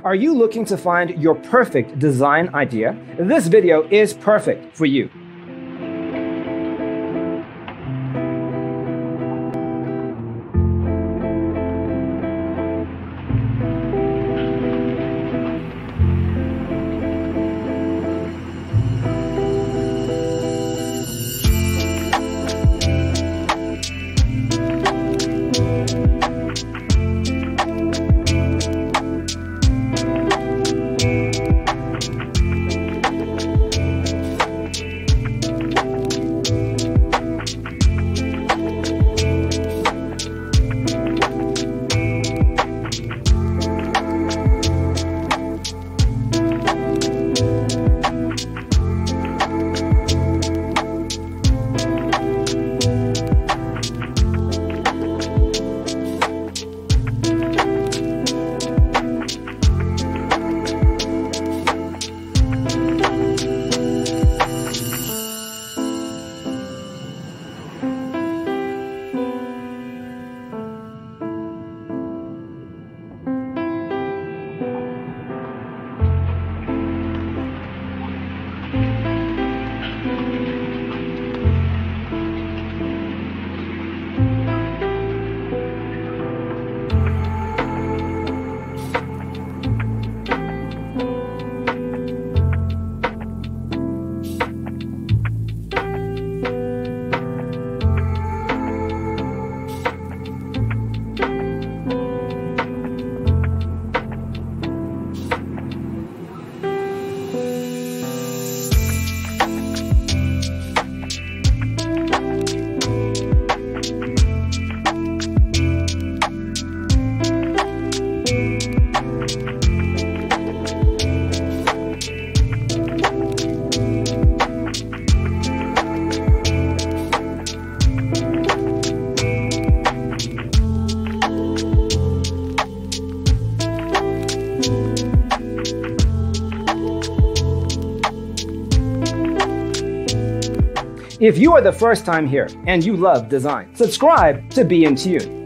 Are you looking to find your perfect design idea? This video is perfect for you. If you are the first time here and you love design, subscribe to Be in Tune.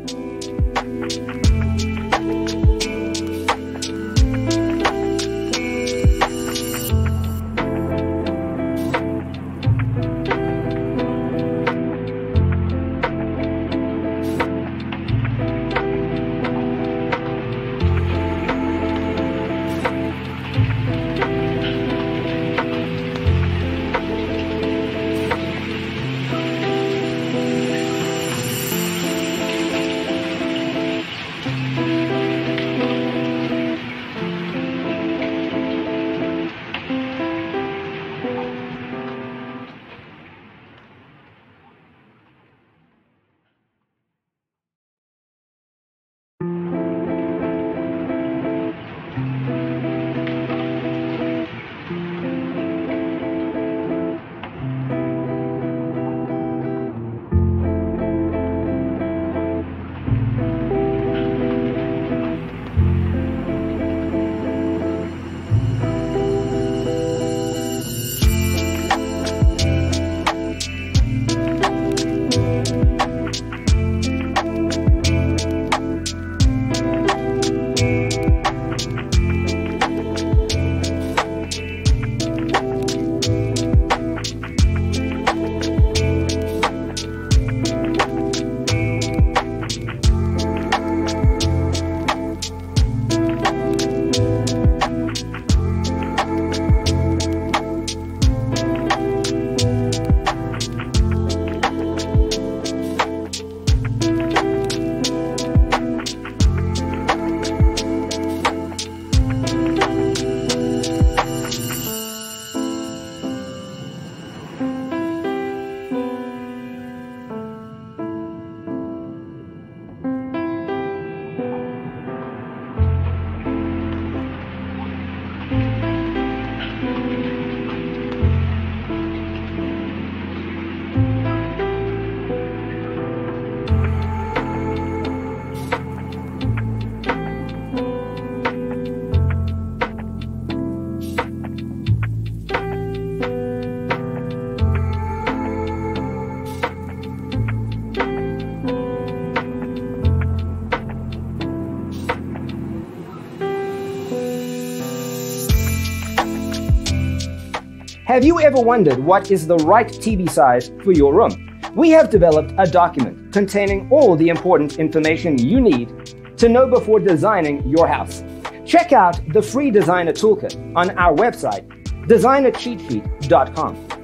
Have you ever wondered what is the right TV size for your room? We have developed a document containing all the important information you need to know before designing your house. Check out the free designer toolkit on our website, designercheatsheet.com.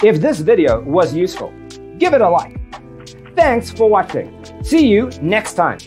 If this video was useful, give it a like. Thanks for watching. See you next time.